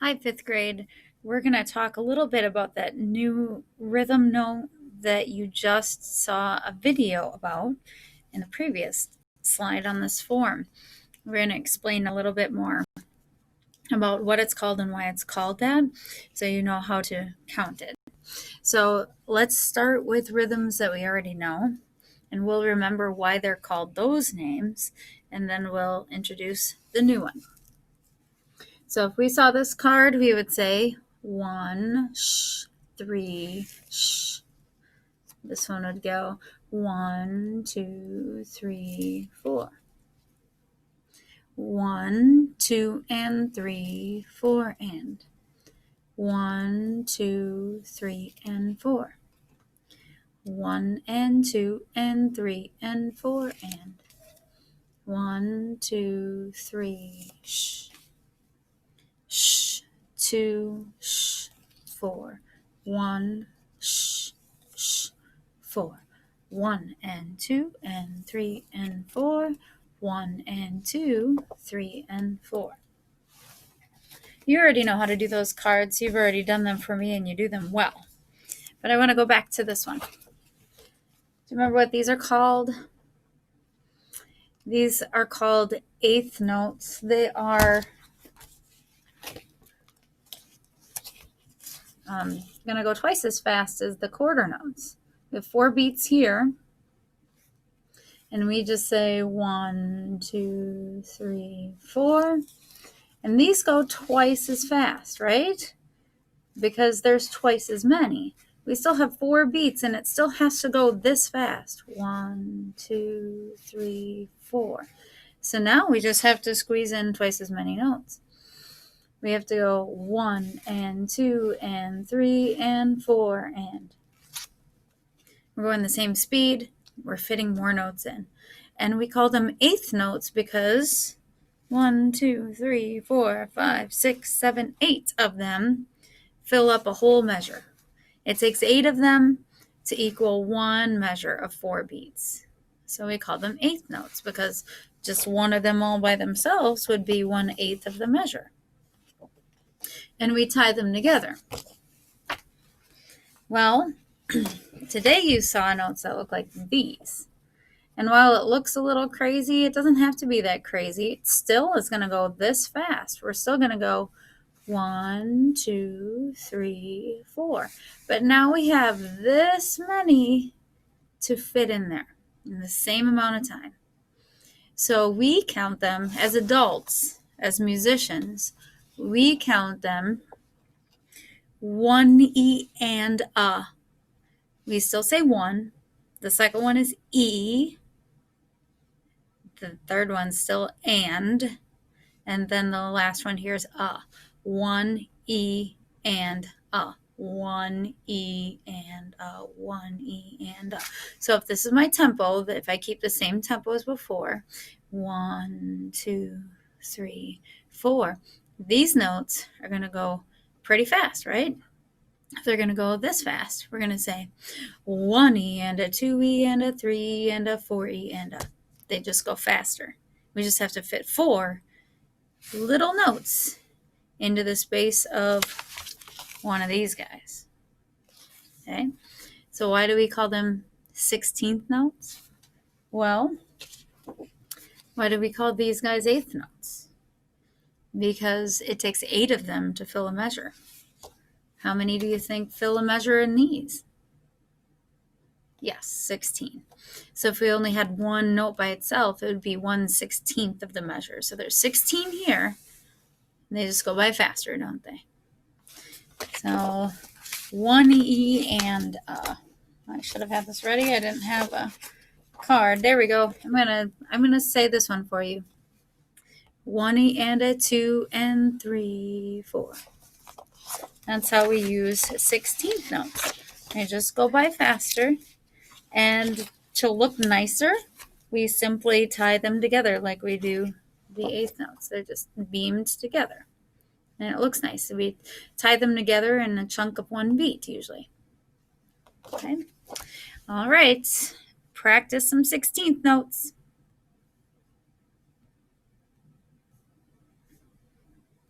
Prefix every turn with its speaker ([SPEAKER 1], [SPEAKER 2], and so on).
[SPEAKER 1] Hi, fifth grade. We're going to talk a little bit about that new rhythm note that you just saw a video about in the previous slide on this form. We're going to explain a little bit more about what it's called and why it's called that, so you know how to count it. So let's start with rhythms that we already know, and we'll remember why they're called those names, and then we'll introduce the new one. So if we saw this card, we would say 1, sh, 3, sh. This one would go 1, 2, 3, 4. 1, 2, and 3, 4, and 1, 2, 3, and 4. 1 and 2 and 3 and 4 and 1, 2, 3, sh. Sh, 2, sh, 4, 1, sh, 4, 1 and 2 and 3 and 4, 1 and 2, 3 and 4. You already know how to do those cards. You've already done them for me and you do them well. But I want to go back to this one. Do you remember what these are called? These are called eighth notes. They are going to go twice as fast as the quarter notes. We have 4 beats here, and we just say 1, 2, 3, 4, and these go twice as fast, right? Because there's twice as many. We still have 4 beats, and it still has to go this fast. 1, 2, 3, 4. So now we just have to squeeze in twice as many notes. We have to go 1 and 2 and 3 and 4 and we're going the same speed. We're fitting more notes in. And we call them eighth notes because 1, 2, 3, 4, 5, 6, 7, 8 of them fill up a whole measure. It takes 8 of them to equal 1 measure of 4 beats. So we call them eighth notes because just one of them all by themselves would be 1/8 of the measure. And we tie them together. Well, today you saw notes that look like these. And while it looks a little crazy, it doesn't have to be that crazy. It still is going to go this fast. We're still going to go 1, 2, 3, 4. But now we have this many to fit in there in the same amount of time. So we count them as adults, as musicians. We count them 1 E and A. We still say 1. The second one is E. The third one's still and then the last one here is A. 1 E and A. 1 E and A. 1 E and A. So if this is my tempo, if I keep the same tempo as before, 1, 2, 3, 4, these notes are going to go pretty fast, right? If they're going to go this fast, we're going to say 1 E and a 2 E and a 3 and a 4 E and a. They just go faster. We just have to fit 4 little notes into the space of one of these guys. Okay, so why do we call them 16th notes? Well, why do we call these guys eighth notes? Because it takes 8 of them to fill a measure. How many do you think fill a measure in these? Yes, 16. So if we only had one note by itself, it would be 1/16 of the measure. So there's 16 here. They just go by faster, don't they? So 1 E and I should have had this ready. I didn't have a card. There we go. I'm gonna say this one for you. 1 E and a 2 and 3, 4. That's how we use 16th notes. They just go by faster. And to look nicer, we simply tie them together like we do the eighth notes. They're just beamed together. And it looks nice. We tie them together in a chunk of 1 beat usually. Okay. All right. Practice some 16th notes.